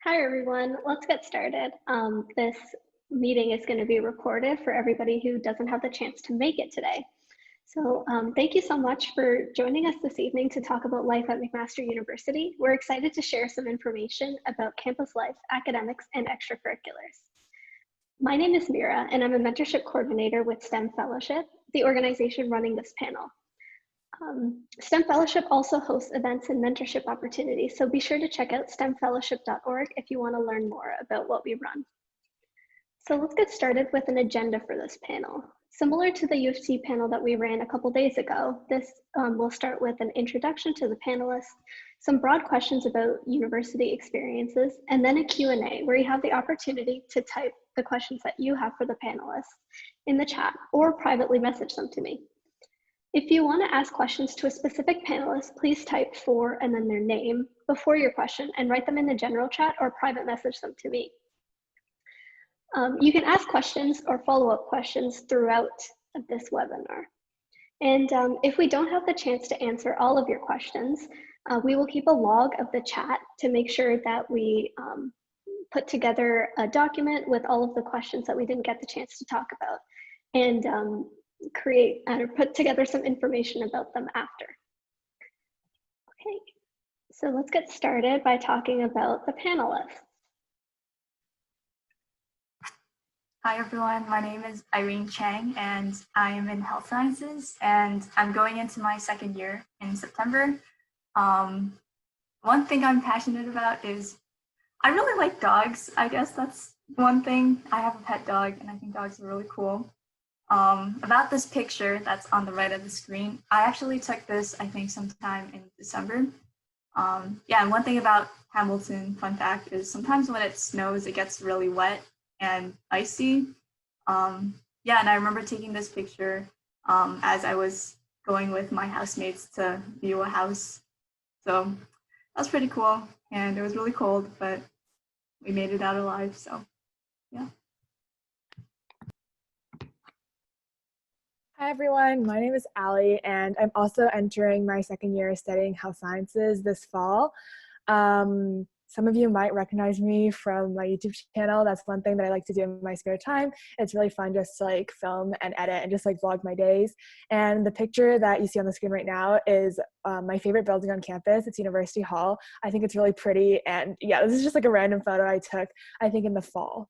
Hi, everyone. Let's get started. This meeting is going to be recorded for everybody who doesn't have the chance to make it today. So thank you so much for joining us this evening to talk about life at McMaster University. We're excited to share some information about campus life, academics, and extracurriculars. My name is Mira, and I'm a mentorship coordinator with STEM Fellowship, the organization running this panel. STEM Fellowship also hosts events and mentorship opportunities, so be sure to check out stemfellowship.org if you want to learn more about what we run. So let's get started with an agenda for this panel. Similar to the U of T panel that we ran a couple days ago, this will start with an introduction to the panelists, some broad questions about university experiences, and then a Q&A where you have the opportunity to type the questions that you have for the panelists in the chat or privately message them to me. If you want to ask questions to a specific panelist, please type for and then their name before your question and write them in the general chat or private message them to me. You can ask questions or follow-up questions throughout this webinar. And if we don't have the chance to answer all of your questions, we will keep a log of the chat to make sure that we put together a document with all of the questions that we didn't get the chance to talk about, and create or put together some information about them after. Okay, so let's get started by talking about the panelists. Hi everyone, my name is Irene Chang and I am in health sciences and I'm going into my second year in September. One thing I'm passionate about is I really like dogs. I guess that's one thing. I have a pet dog and I think dogs are really cool. About this picture that's on the right of the screen, I actually took this, I think, sometime in December. Yeah, and one thing about Hamilton, fun fact, is sometimes when it snows, it gets really wet and icy. Yeah, and I remember taking this picture as I was going with my housemates to view a house. So that was pretty cool, and it was really cold, but we made it out alive, so yeah. Hi everyone, my name is Allie and I'm also entering my second year studying health sciences this fall. Some of you might recognize me from my YouTube channel. That's one thing that I like to do in my spare time. It's really fun just to like film and edit and just like vlog my days. And the picture that you see on the screen right now is my favorite building on campus. It's University Hall. I think it's really pretty, and yeah, this is just like a random photo I took, I think in the fall.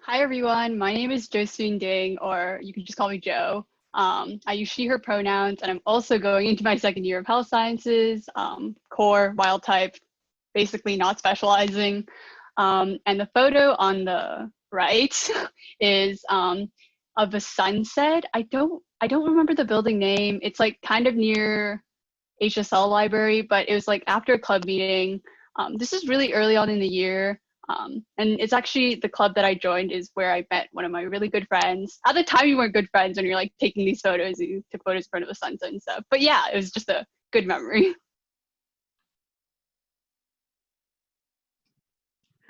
Hi everyone, my name is Josephine Ding, or you can just call me Jo. I use she, her pronouns, and I'm also going into my second year of health sciences, core, wild type, basically not specializing. And the photo on the right is of a sunset. I don't remember the building name. It's like kind of near HSL library, but it was like after a club meeting. This is really early on in the year. And it's actually the club that I joined is where I met one of my really good friends. At the time, you weren't good friends when you're like taking these photos. You took photos in front of the sunset and stuff. But yeah, it was just a good memory.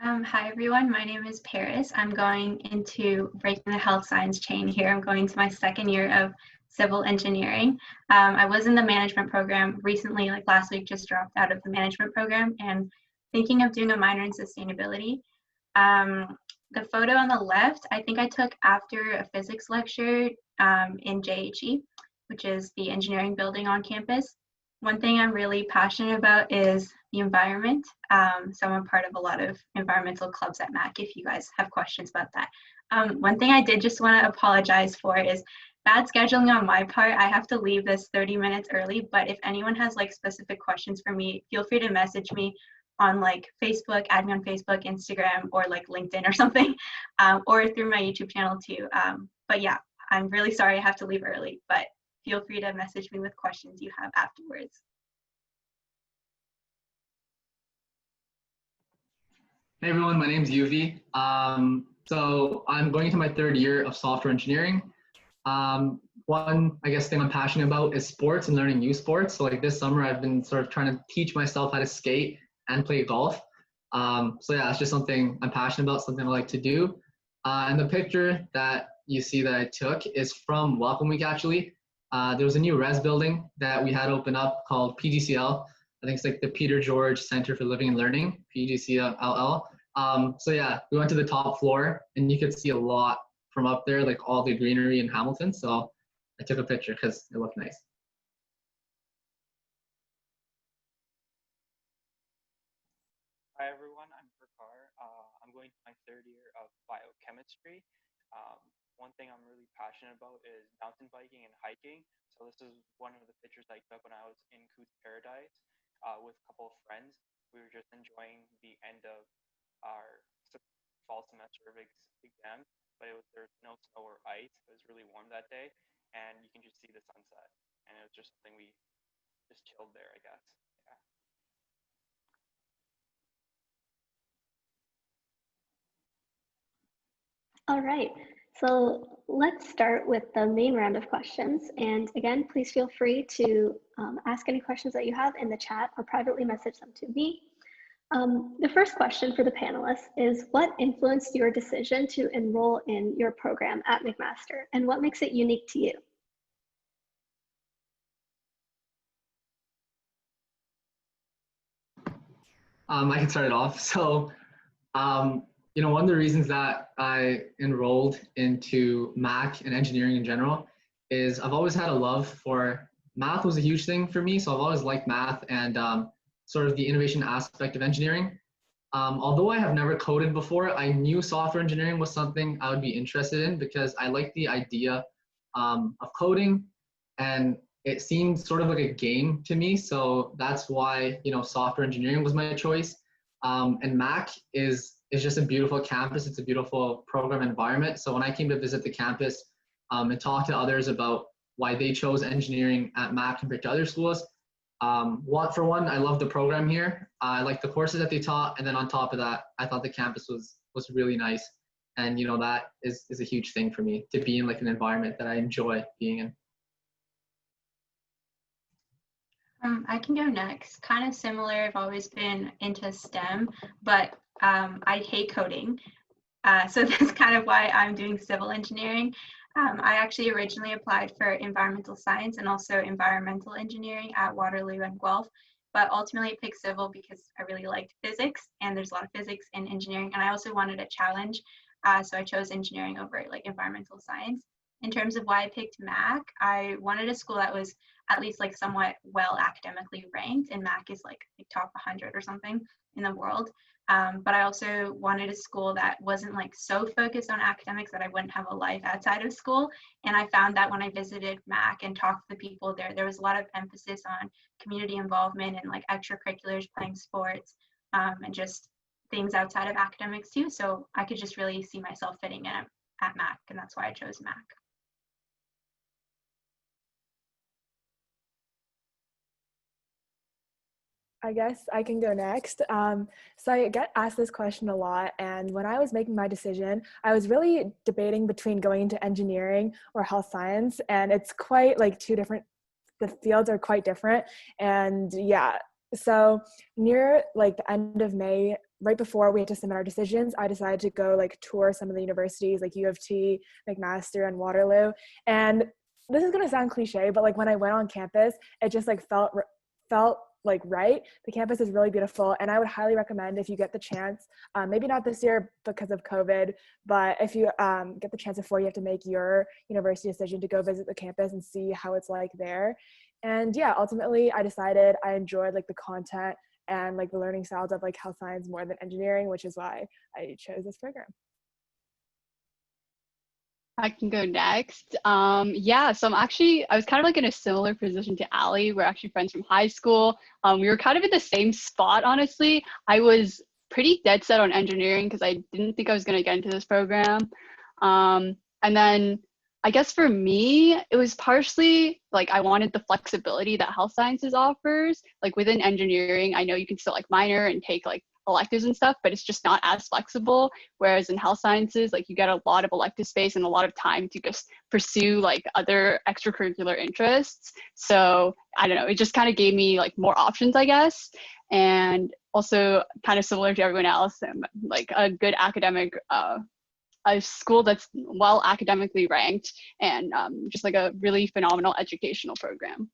Hi everyone, my name is Paris. I'm going into breaking the health science chain here. I'm going to my second year of civil engineering. I was in the management program recently, like last week, just dropped out of the management program and thinking of doing a minor in sustainability. The photo on the left, I think I took after a physics lecture in JHE, which is the engineering building on campus. One thing I'm really passionate about is the environment. So I'm part of a lot of environmental clubs at MAC if you guys have questions about that. One thing I did just want to apologize for is bad scheduling on my part. I have to leave this 30 minutes early, but if anyone has like specific questions for me, feel free to message me on like Facebook, add me on Facebook, Instagram, or like LinkedIn or something, or through my YouTube channel too. But yeah, I'm really sorry I have to leave early, but feel free to message me with questions you have afterwards. Hey everyone, my name's Yuvi. So I'm going into my third year of software engineering. One, I guess, thing I'm passionate about is sports and learning new sports. So like this summer, I've been sort of trying to teach myself how to skate and play golf. So yeah, it's just something I'm passionate about, something I like to do. And the picture that you see that I took is from Welcome Week actually. there was a new res building that we had open up called PGCL. I think it's like the Peter George Center for Living and Learning, PGCLL. So yeah, we went to the top floor and you could see a lot from up there, like all the greenery in Hamilton. So I took a picture because it looked nice. Hi everyone, I'm Prakar. I'm going to my third year of biochemistry. One thing I'm really passionate about is mountain biking and hiking. So this is one of the pictures I took when I was in Coots Paradise with a couple of friends. We were just enjoying the end of our fall semester of exams, but there was no snow or ice. It was really warm that day, and you can just see the sunset. And it was just something we just chilled there, I guess. Yeah. All right, so let's start with the main round of questions. And again, please feel free to ask any questions that you have in the chat or privately message them to me. The first question for the panelists is, what influenced your decision to enroll in your program at McMaster, and what makes it unique to you? I can start it off. So, one of the reasons that I enrolled into Mac and engineering in general is I've always had a love for math. Was a huge thing for me. So I've always liked math and sort of the innovation aspect of engineering. Although I have never coded before, I knew software engineering was something I would be interested in because I like the idea of coding, and it seemed sort of like a game to me. So that's why, software engineering was my choice. And Mac is just a beautiful campus. It's a beautiful program environment. So when I came to visit the campus and talk to others about why they chose engineering at Mac compared to other schools, for one, I love the program here. I like the courses that they taught. And then on top of that, I thought the campus was really nice. And, that is a huge thing for me, to be in like an environment that I enjoy being in. I can go next. Kind of similar. I've always been into STEM, but I hate coding. So that's kind of why I'm doing civil engineering. I actually originally applied for environmental science and also environmental engineering at Waterloo and Guelph, but ultimately I picked civil because I really liked physics, and there's a lot of physics in engineering, and I also wanted a challenge. So I chose engineering over like environmental science. In terms of why I picked Mac, I wanted a school that was at least like somewhat well academically ranked, and Mac is like top 100 or something in the world. But I also wanted a school that wasn't like so focused on academics that I wouldn't have a life outside of school. And I found that when I visited Mac and talked to the people there was a lot of emphasis on community involvement and like extracurriculars, playing sports, and just things outside of academics too. So I could just really see myself fitting in at Mac, and that's why I chose Mac. I guess I can go next. So I get asked this question a lot, and when I was making my decision, I was really debating between going into engineering or health science, and it's quite like the fields are quite different. And yeah, so near like the end of May, right before we had to submit our decisions, I decided to go like tour some of the universities like U of T, McMaster, and Waterloo. And this is gonna sound cliche, but like when I went on campus, it just like felt like right. The campus is really beautiful, and I would highly recommend, if you get the chance, maybe not this year because of COVID, but if you get the chance before you have to make your university decision, to go visit the campus and see how it's like there. And yeah, ultimately I decided I enjoyed like the content and like the learning styles of like health science more than engineering, which is why I chose this program. I can go next. Yeah, so I was kind of like in a similar position to Allie. We're actually friends from high school. We were kind of in the same spot, honestly. I was pretty dead set on engineering because I didn't think I was going to get into this program. And then I guess for me, it was partially like I wanted the flexibility that health sciences offers. Like within engineering, I know you can still like minor and take like electives and stuff, but it's just not as flexible. Whereas in health sciences, like you get a lot of elective space and a lot of time to just pursue like other extracurricular interests. So I don't know, it just kind of gave me like more options, I guess. And also kind of similar to everyone else, like a good academic a school that's well academically ranked and just like a really phenomenal educational program.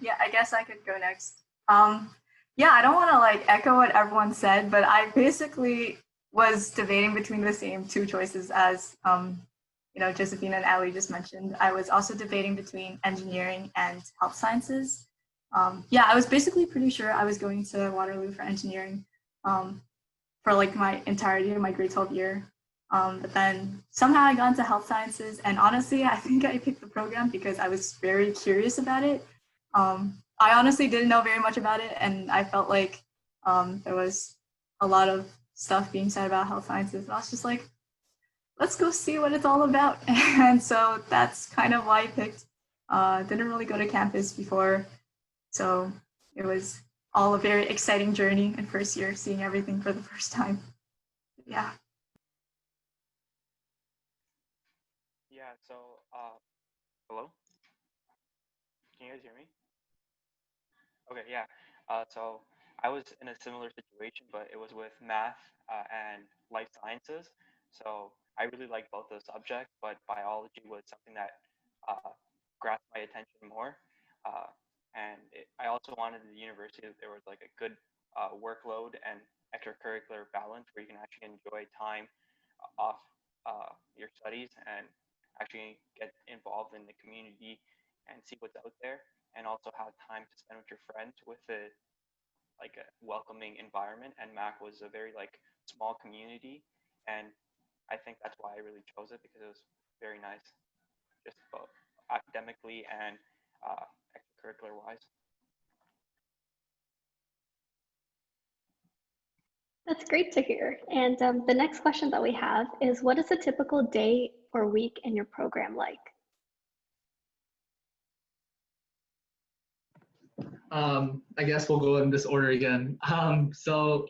Yeah, I guess I could go next. Yeah, I don't want to like echo what everyone said, but I basically was debating between the same two choices as Josephine and Ali just mentioned. I was also debating between engineering and health sciences. Yeah, I was basically pretty sure I was going to Waterloo for engineering for like my entirety of my grade 12 year. But then somehow I got into health sciences, and honestly, I think I picked the program because I was very curious about it. I honestly didn't know very much about it, and I felt like there was a lot of stuff being said about health sciences. And I was just like, let's go see what it's all about. And so that's kind of why I picked. Didn't really go to campus before, so it was all a very exciting journey in first year, seeing everything for the first time. Yeah. Yeah, so, hello? Can you guys hear me? Okay, yeah. So I was in a similar situation, but it was with math and life sciences. So I really liked both those subjects, but biology was something that grasped my attention more. I also wanted the university that there was like a good workload and extracurricular balance where you can actually enjoy time off your studies and actually get involved in the community and see what's out there, and also have time to spend with your friends with a like a welcoming environment. And Mac was a very like small community, and I think that's why I really chose it, because it was very nice, just both academically and extracurricular wise. That's great to hear. And the next question that we have is, what is a typical day or week in your program like? I guess we'll go in this order again. So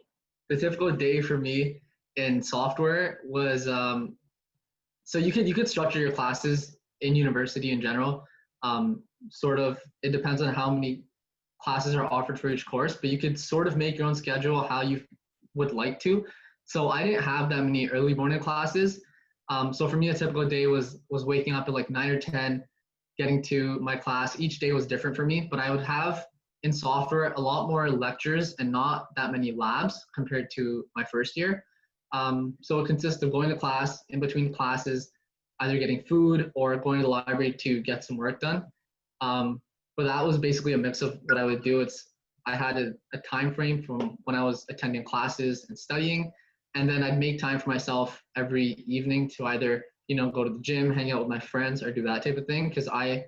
the typical day for me in software was, so you could structure your classes in university in general. Sort of, it depends on how many classes are offered for each course, but you could sort of make your own schedule how you would like to. So I didn't have that many early morning classes. So for me, a typical day was waking up at like 9 or 10, getting to my class. Each day was different for me, but I would have in software a lot more lectures and not that many labs compared to my first year. So it consists of going to class, in between classes, either getting food or going to the library to get some work done. But that was basically a mix of what I would do. I had a time frame from when I was attending classes and studying, and then I'd make time for myself every evening to either go to the gym, hang out with my friends, or do that type of thing, because I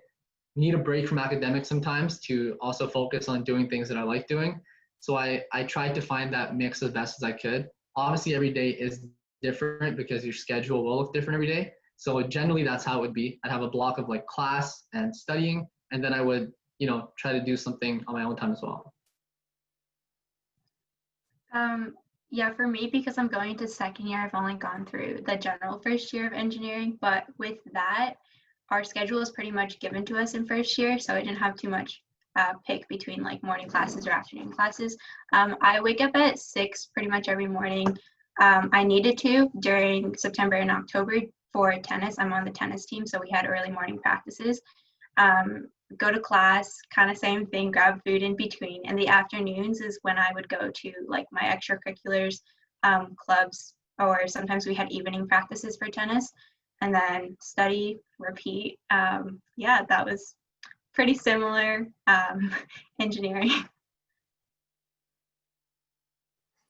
need a break from academics sometimes to also focus on doing things that I like doing. So I tried to find that mix as best as I could. Obviously, every day is different because your schedule will look different every day. So generally, that's how it would be. I'd have a block of like class and studying, and then I would try to do something on my own time as well. Yeah, for me, because I'm going to second year, I've only gone through the general first year of engineering, but with that, our schedule is pretty much given to us in first year, so I didn't have too much pick between like morning classes or afternoon classes. I wake up at 6 pretty much every morning. I needed to during September and October for tennis. I'm on the tennis team, so we had early morning practices. Go to class, kind of same thing, grab food in between. And the afternoons is when I would go to like my extracurriculars, clubs, or sometimes we had evening practices for tennis, and then study, repeat. Yeah, that was pretty similar engineering.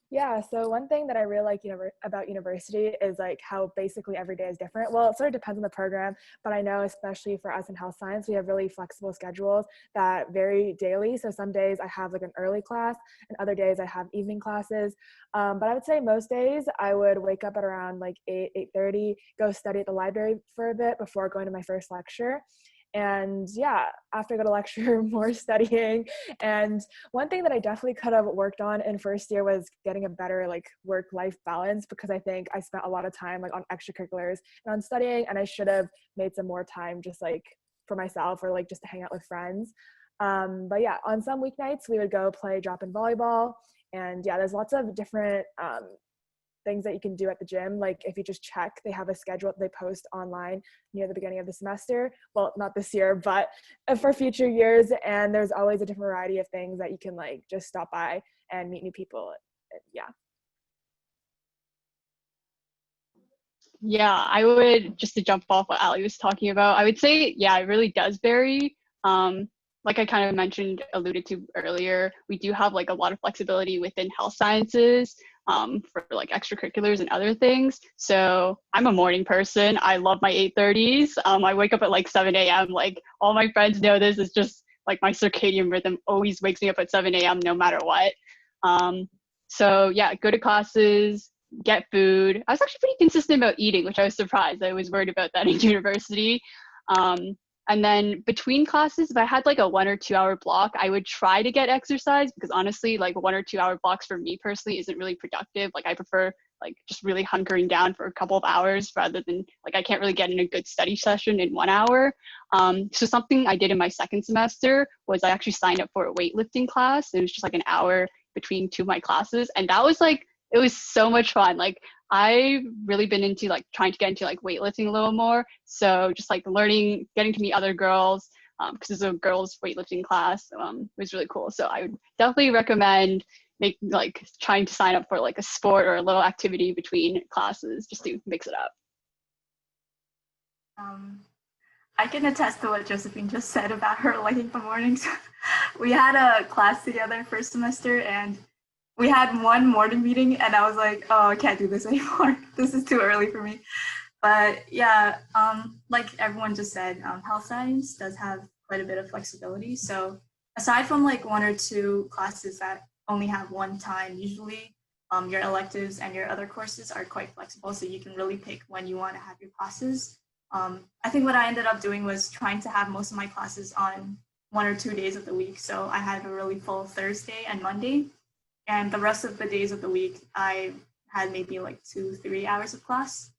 Yeah, so one thing that I really like about university is like how basically every day is different. Well, it sort of depends on the program, but I know especially for us in health science, we have really flexible schedules that vary daily. So some days I have like an early class and other days I have evening classes. But I would say most days I would wake up at around like 8:30, go study at the library for a bit before going to my first lecture. And yeah, after I go to lecture, more studying. And one thing that I definitely could have worked on in first year was getting a better like work-life balance, because I think I spent a lot of time like on extracurriculars and on studying, and I should have made some more time just like for myself or like just to hang out with friends. But yeah, on some weeknights we would go play drop-in volleyball, and yeah, there's lots of different things that you can do at the gym. Like if you just check, they have a schedule that they post online near the beginning of the semester. Well, not this year, but for future years. And there's always a different variety of things that you can like just stop by and meet new people. Yeah. Yeah, I would, just to jump off what Ali was talking about, I would say, yeah, it really does vary. Like I kind of alluded to earlier, we do have like a lot of flexibility within health sciences for like extracurriculars and other things. So I'm a morning person. I love my 8:30s. I wake up at like 7 a.m. Like all my friends know this. It's just like my circadian rhythm always wakes me up at 7 a.m. no matter what. So yeah, go to classes, get food. I was actually pretty consistent about eating, which I was surprised. I was worried about that in university. And then between classes, if I had like a 1 or 2 hour block, I would try to get exercise, because honestly, like 1 or 2 hour blocks for me personally isn't really productive. Like I prefer like just really hunkering down for a couple of hours rather than like I can't really get in a good study session in 1 hour. So something I did in my second semester was I actually signed up for a weightlifting class. It was just like an hour between 2 of my classes. And that was like, it was so much fun. Like I've really been into like trying to get into like weightlifting a little more. So just like learning, getting to meet other girls, because it's a girls weightlifting class, was really cool. So I would definitely recommend trying to sign up for like a sport or a little activity between classes just to mix it up. I can attest to what Josephine just said about her liking the mornings. We had a class together first semester, and we had one morning meeting, and I was like, oh, I can't do this anymore. This is too early for me. But yeah, like everyone just said, health science does have quite a bit of flexibility. So aside from like 1 or 2 classes that only have one time, usually your electives and your other courses are quite flexible. So you can really pick when you want to have your classes. I think what I ended up doing was trying to have most of my classes on 1 or 2 days of the week. So I had a really full Thursday and Monday. And the rest of the days of the week, I had maybe like 2-3 hours of class,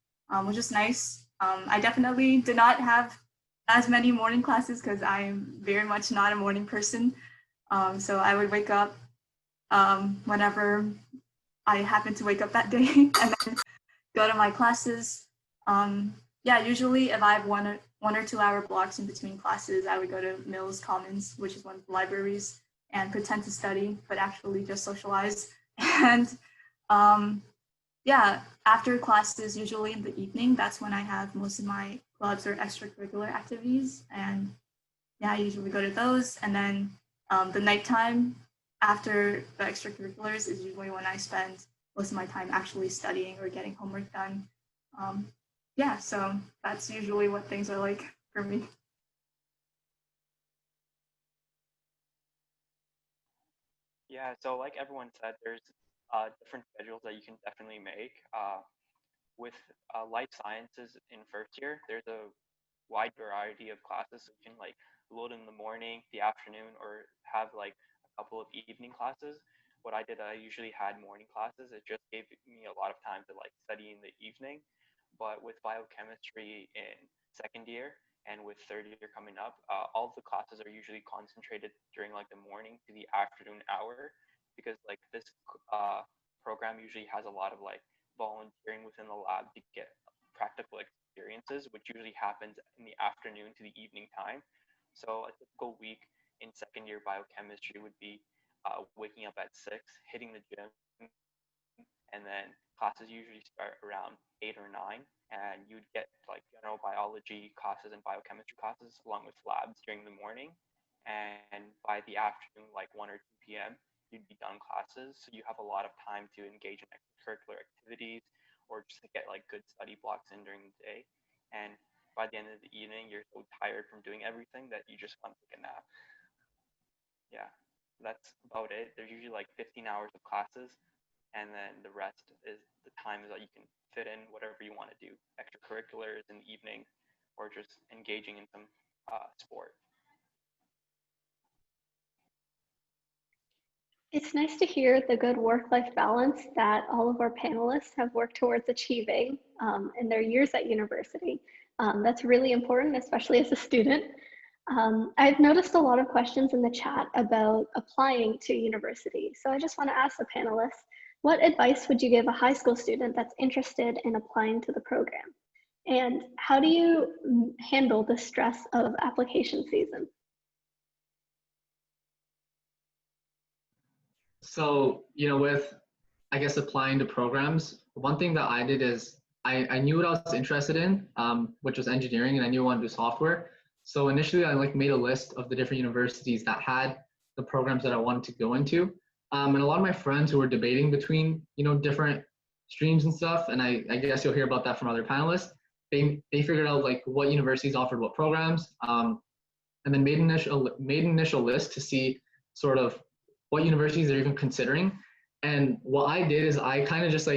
which is nice. I definitely did not have as many morning classes because I'm very much not a morning person. So I would wake up whenever I happened to wake up that day and then go to my classes. Yeah, usually if I have 1 or 2 hour blocks in between classes, I would go to Mills Commons, which is one of the libraries, and pretend to study, but actually just socialize. And yeah, after classes, usually in the evening, that's when I have most of my clubs or extracurricular activities. And yeah, I usually go to those. And then the nighttime after the extracurriculars is usually when I spend most of my time actually studying or getting homework done. Yeah, so that's usually what things are like for me. Yeah, so like everyone said, there's different schedules that you can definitely make. With life sciences in first year, there's a wide variety of classes. So you can like load in the morning, the afternoon, or have like a couple of evening classes. What I did, I usually had morning classes. It just gave me a lot of time to like study in the evening. But with biochemistry in second year and with third year coming up, all of the classes are usually concentrated during like the morning to the afternoon hour, because like this program usually has a lot of like volunteering within the lab to get practical experiences, which usually happens in the afternoon to the evening time. So a typical week in second year biochemistry would be waking up at 6, hitting the gym, and then classes usually start around 8 or 9, and you'd get like general biology classes and biochemistry classes along with labs during the morning, and by the afternoon, like 1 or 2 p.m., you'd be done classes, so you have a lot of time to engage in extracurricular activities or just to get like good study blocks in during the day. And by the end of the evening, you're so tired from doing everything that you just want to take a nap. Yeah, that's about it. There's usually like 15 hours of classes, and then the rest is the time that you can fit in whatever you want to do, extracurriculars in the evening, or just engaging in some sport. It's nice to hear the good work-life balance that all of our panelists have worked towards achieving in their years at university. That's really important, especially as a student. I've noticed a lot of questions in the chat about applying to university. So I just want to ask the panelists, what advice would you give a high school student that's interested in applying to the program? And how do you handle the stress of application season? So, with, I guess, applying to programs, one thing that I did is I knew what I was interested in, which was engineering, and I knew I wanted to do software. So initially, I made a list of the different universities that had the programs that I wanted to go into. And a lot of my friends who were debating between, different streams and stuff, and I guess you'll hear about that from other panelists, they figured out what universities offered what programs, and then made an initial list to see sort of what universities they're even considering. And what I did is I kind of just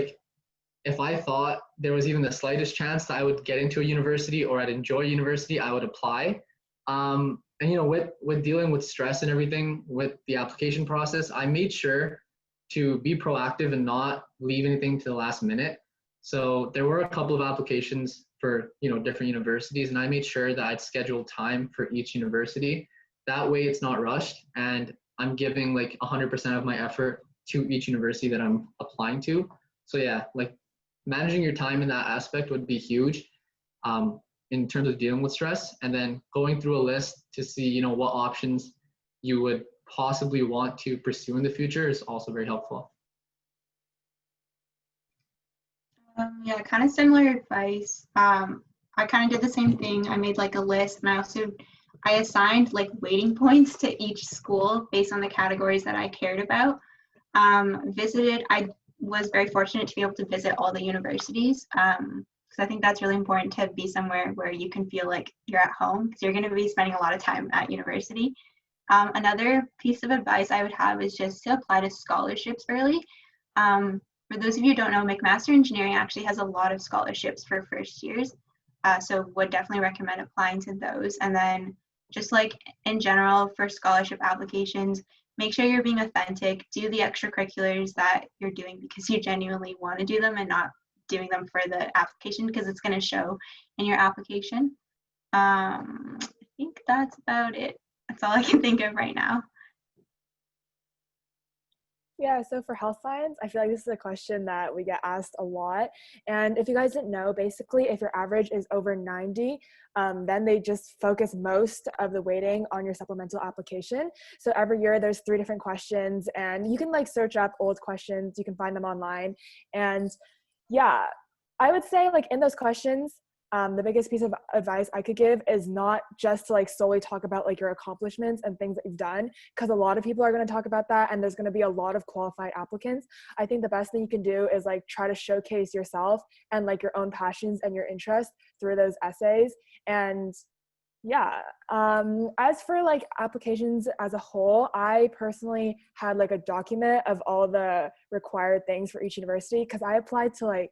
if I thought there was even the slightest chance that I would get into a university or I'd enjoy university, I would apply. And with dealing with stress and everything with the application process, I made sure to be proactive and not leave anything to the last minute. So there were a couple of applications for different universities, and I made sure that I'd schedule time for each university. That way it's not rushed, and I'm giving 100% of my effort to each university that I'm applying to. So yeah, managing your time in that aspect would be huge in terms of dealing with stress, and then going through a list to see what options you would possibly want to pursue in the future is also very helpful. Yeah, kind of similar advice. I kind of did the same thing. I made a list, and I assigned weighting points to each school based on the categories that I cared about. I was very fortunate to be able to visit all the universities, because I think that's really important to be somewhere where you can feel like you're at home, because you're going to be spending a lot of time at university. Another piece of advice I would have is just to apply to scholarships early. For those of you who don't know, McMaster Engineering actually has a lot of scholarships for first years, so would definitely recommend applying to those. And then just in general for scholarship applications, make sure you're being authentic. Do the extracurriculars that you're doing because you genuinely want to do them, and not doing them for the application, because it's going to show in your application. I think that's about it. That's all I can think of right now. Yeah, so for health science, I feel like this is a question that we get asked a lot. And if you guys didn't know, basically, if your average is over 90, then they just focus most of the weighting on your supplemental application. So every year there's 3 different questions, and you can search up old questions. You can find them online. And yeah, I would say in those questions, the biggest piece of advice I could give is not just to solely talk about your accomplishments and things that you've done, because a lot of people are going to talk about that, and there's going to be a lot of qualified applicants. I think the best thing you can do is try to showcase yourself and your own passions and your interests through those essays. And yeah, as for applications as a whole, I personally had a document of all the required things for each university, because I applied to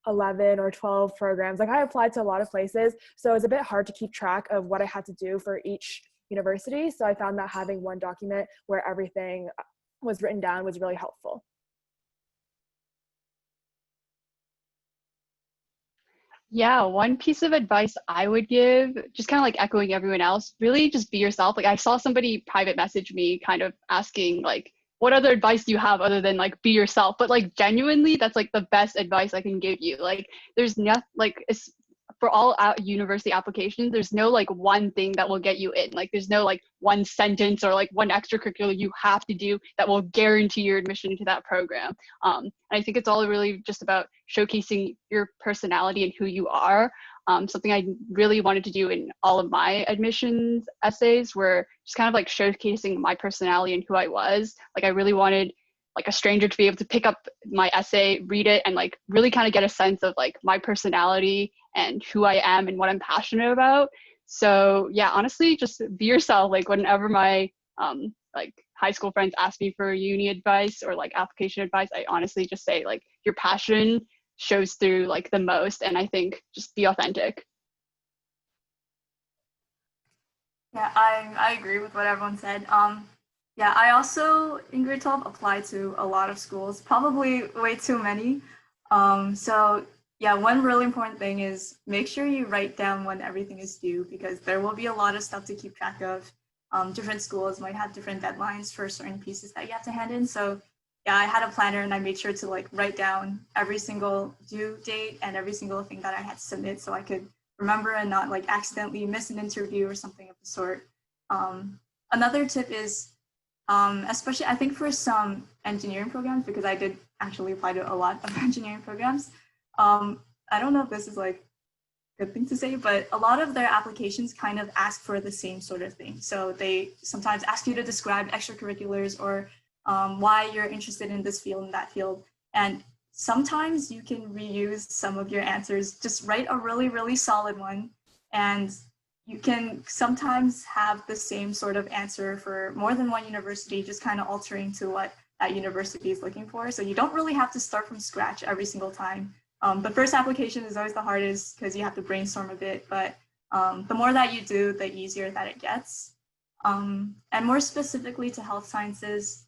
11 or 12 programs. I applied to a lot of places, so it's a bit hard to keep track of what I had to do for each university. So I found that having one document where everything was written down was really helpful. Yeah, one piece of advice I would give, just kind of echoing everyone else, really just be yourself. I saw somebody private message me kind of asking what other advice do you have other than be yourself? But genuinely, that's the best advice I can give you. There's not it's, for all university applications, there's no one thing that will get you in. There's no one sentence or one extracurricular you have to do that will guarantee your admission into that program. And I think it's all really just about showcasing your personality and who you are. Something I really wanted to do in all of my admissions essays were just kind of showcasing my personality and who I was. I really wanted a stranger to be able to pick up my essay, read it, and really kind of get a sense of my personality and who I am and what I'm passionate about. So yeah, honestly, just be yourself. Whenever my high school friends ask me for uni advice or application advice, I honestly just say your passion shows through the most, and I think just be authentic. Yeah, I agree with what everyone said. Yeah, I also in grade 12 applied to a lot of schools, probably way too many. So yeah, one really important thing is make sure you write down when everything is due, because there will be a lot of stuff to keep track of. Different schools might have different deadlines for certain pieces that you have to hand in. So yeah, I had a planner and I made sure to like write down every single due date and every single thing that I had to submit so I could remember and not like accidentally miss an interview or something of the sort. Another tip is, especially I think for some engineering programs, because I did actually apply to a lot of engineering programs. I don't know if this is like a good thing to say, but a lot of their applications kind of ask for the same sort of thing. So they sometimes ask you to describe extracurriculars or why you're interested in this field and that field. And sometimes you can reuse some of your answers. Just write a really, really solid one. And you can sometimes have the same sort of answer for more than one university, just kind of altering to what that university is looking for. So you don't really have to start from scratch every single time. The first application is always the hardest because you have to brainstorm a bit, but the more that you do, the easier that it gets. And more specifically to health sciences,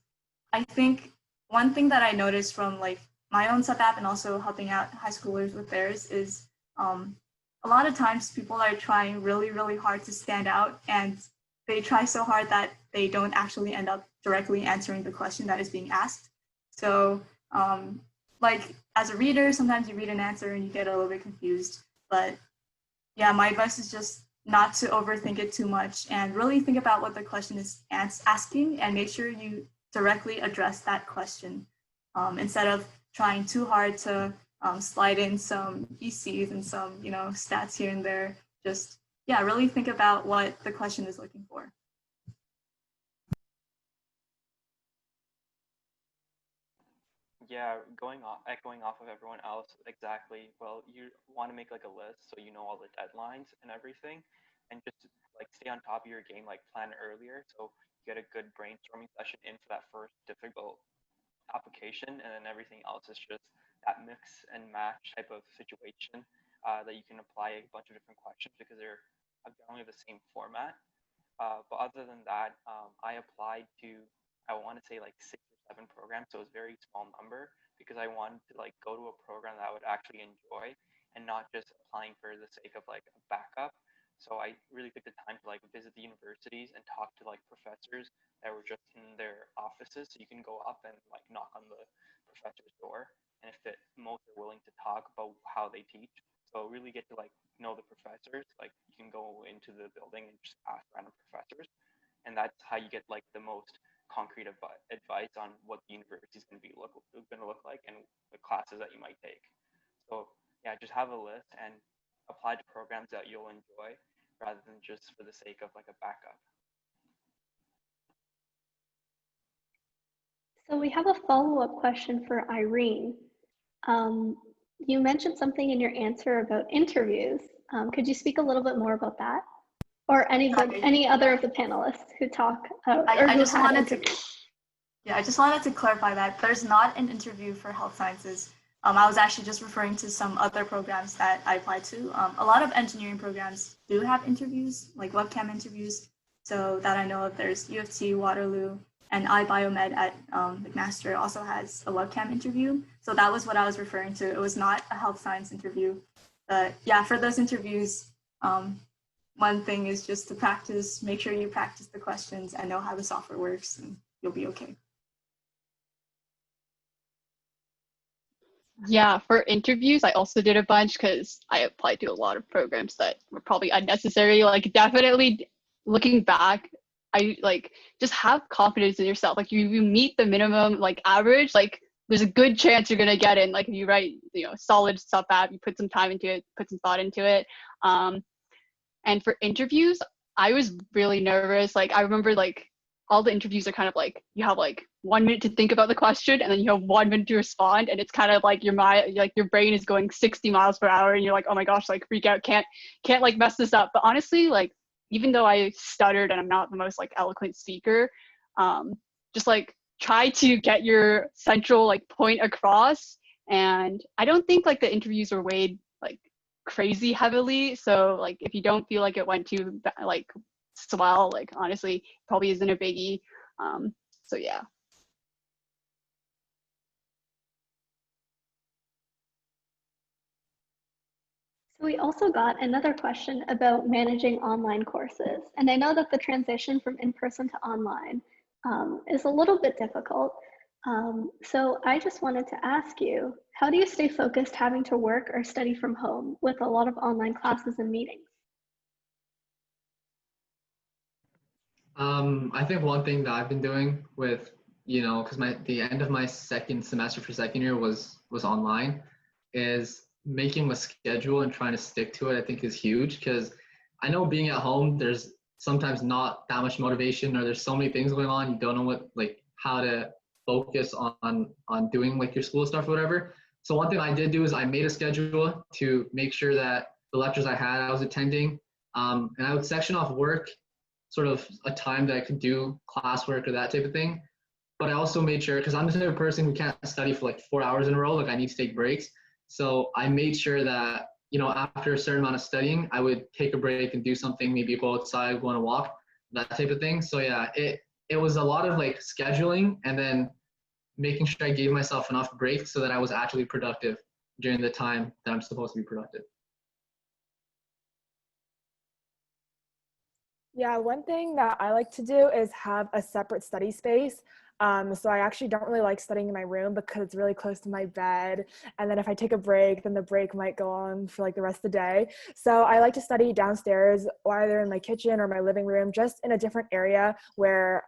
I think one thing that I noticed from like my own sub-app and also helping out high schoolers with theirs is a lot of times people are trying really, really hard to stand out, and they try so hard that they don't actually end up directly answering the question that is being asked. So like as a reader, sometimes you read an answer and you get a little bit confused. But yeah, my advice is just not to overthink it too much and really think about what the question is asking and make sure you directly address that question instead of trying too hard to slide in some ECs and some, you know, stats here and there. Just, yeah, really think about what the question is looking for. Yeah, echoing off of everyone else, exactly. Well, you want to make like a list so you know all the deadlines and everything, and just like stay on top of your game, like plan earlier so you get a good brainstorming session in for that first difficult application, and then everything else is just that mix and match type of situation that you can apply a bunch of different questions because they're generally the same format. But other than that, I applied to, I want to say like 6 or 7 programs, so it's a very small number because I wanted to like go to a program that I would actually enjoy and not just applying for the sake of like a backup. So I really took the time to like visit the universities and talk to like professors that were just in their offices. So you can go up and like knock on the professor's door, and if most are willing to talk about how they teach. So really get to like know the professors. Like you can go into the building and just ask random professors, and that's how you get like the most concrete advice on what the university is going to look like and the classes that you might take. So yeah, just have a list and apply to programs that you'll enjoy rather than just for the sake of like a backup. So we have a follow-up question for Irene. You mentioned something in your answer about interviews. Could you speak a little bit more about that? Or any other of the panelists who talk I just wanted to clarify that there's not an interview for health sciences. I was actually just referring to some other programs that I applied to. A lot of engineering programs do have interviews, like webcam interviews. So that I know of, there's U of T, Waterloo, and iBiomed at McMaster also has a webcam interview. So that was what I was referring to. It was not a health science interview. But yeah, for those interviews, one thing is just to practice, make sure you practice the questions and know how the software works, and you'll be okay. Yeah, for interviews, I also did a bunch because I applied to a lot of programs that were probably unnecessary. Like definitely looking back, I like just have confidence in yourself. Like you meet the minimum like average, like there's a good chance you're gonna get in. Like if you write, solid stuff out, you put some time into it, put some thought into it. And for interviews, I was really nervous. Like I remember like all the interviews are kind of like you have like 1 minute to think about the question and then you have 1 minute to respond, and it's kind of like your brain is going 60 miles per hour and you're like, oh my gosh, like freak out, can't like mess this up. But honestly, like even though I stuttered and I'm not the most like eloquent speaker, just like try to get your central like point across. And I don't think like the interviews were weighed like crazy heavily. So like if you don't feel like it went too like swell, like honestly probably isn't a biggie. So yeah. So we also got another question about managing online courses. And I know that the transition from in-person to online is a little bit difficult. So I just wanted to ask you, how do you stay focused having to work or study from home with a lot of online classes and meetings? I think one thing that I've been doing with, because the end of my second semester for second year was online, is making a schedule and trying to stick to it. I think is huge because I know being at home, there's sometimes not that much motivation, or there's so many things going on. You don't know how to focus on doing like your school stuff or whatever. So one thing I did do is I made a schedule to make sure that the lectures I was attending, and I would section off work, sort of a time that I could do classwork or that type of thing. But I also made sure, because I'm the type of person who can't study for like 4 hours in a row, like I need to take breaks. So I made sure that, after a certain amount of studying, I would take a break and do something, maybe go outside, go on a walk, that type of thing. So yeah, it was a lot of like scheduling and then making sure I gave myself enough breaks so that I was actually productive during the time that I'm supposed to be productive. Yeah, one thing that I like to do is have a separate study space. So I actually don't really like studying in my room because it's really close to my bed. And then if I take a break, then the break might go on for like the rest of the day. So I like to study downstairs, or either in my kitchen or my living room, just in a different area where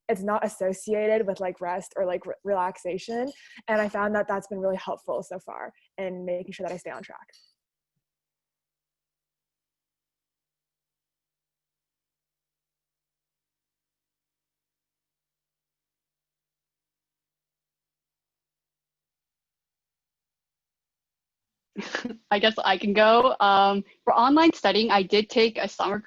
it's not associated with like rest or like relaxation. And I found that that's been really helpful so far in making sure that I stay on track. I guess I can go. For online studying, I did take a summer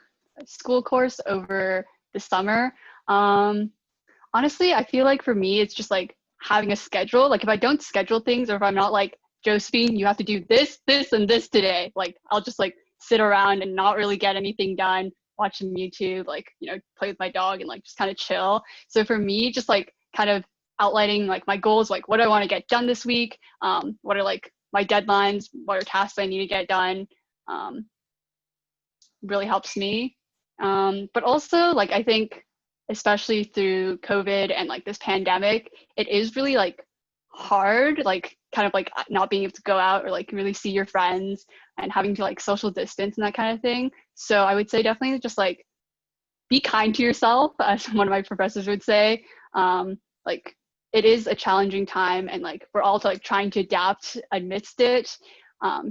school course over the summer. Honestly, I feel like for me, it's just like having a schedule. Like if I don't schedule things, or if I'm not like, Josephine, you have to do this, this, and this today, like I'll just like sit around and not really get anything done, watch some YouTube, like, play with my dog and like just kind of chill. So for me, just like kind of outlining like my goals, like what do I want to get done this week? What are like my deadlines? What are tasks I need to get done? Um, really helps me. But also, like, I think, especially through COVID and like this pandemic, it is really like hard, like, kind of like not being able to go out or like really see your friends and having to like social distance and that kind of thing. So I would say definitely just like be kind to yourself, as one of my professors would say. Like, it is a challenging time, and like we're all like trying to adapt amidst it.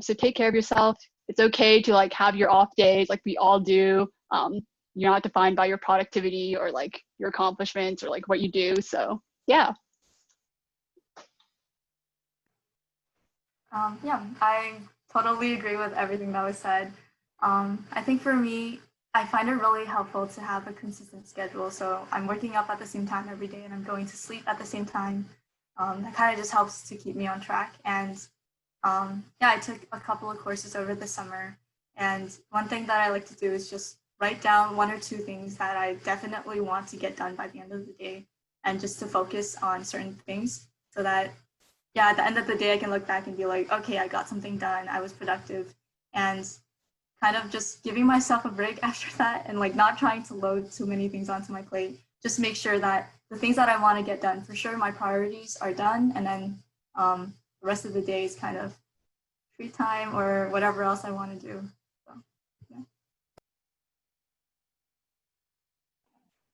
So take care of yourself. It's okay to like have your off days, like we all do. You're not defined by your productivity or like your accomplishments or like what you do. So yeah. Yeah, I totally agree with everything that was said. I think for me, I find it really helpful to have a consistent schedule. So I'm waking up at the same time every day and I'm going to sleep at the same time. That kind of just helps to keep me on track. And yeah, I took a couple of courses over the summer. And one thing that I like to do is just write down one or two things that I definitely want to get done by the end of the day, and just to focus on certain things so that, yeah, at the end of the day, I can look back and be like, okay, I got something done. I was productive. And kind of just giving myself a break after that, and like not trying to load too many things onto my plate. Just make sure that the things that I want to get done, for sure, my priorities are done. And then the rest of the day is kind of free time or whatever else I want to do. So, yeah.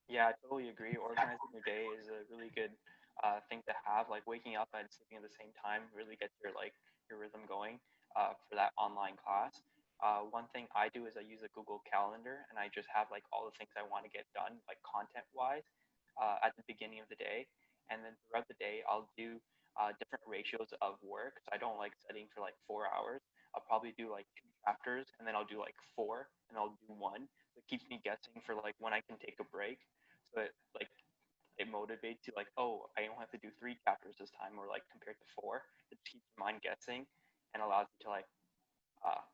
Yeah, I totally agree. Organizing your day is a really good thing to have. Like waking up and sleeping at the same time really gets your rhythm going for that online class. One thing I do is I use a Google Calendar, and I just have like all the things I want to get done, like content wise, at the beginning of the day, and then throughout the day I'll do different ratios of work. So I don't like studying for like 4 hours. I'll probably do like 2 chapters, and then I'll do like four, and I'll do one. So it keeps me guessing for like when I can take a break. So it motivates you, like, oh, I don't have to do 3 chapters this time, or like compared to four. It keeps your mind guessing and allows you to like uh,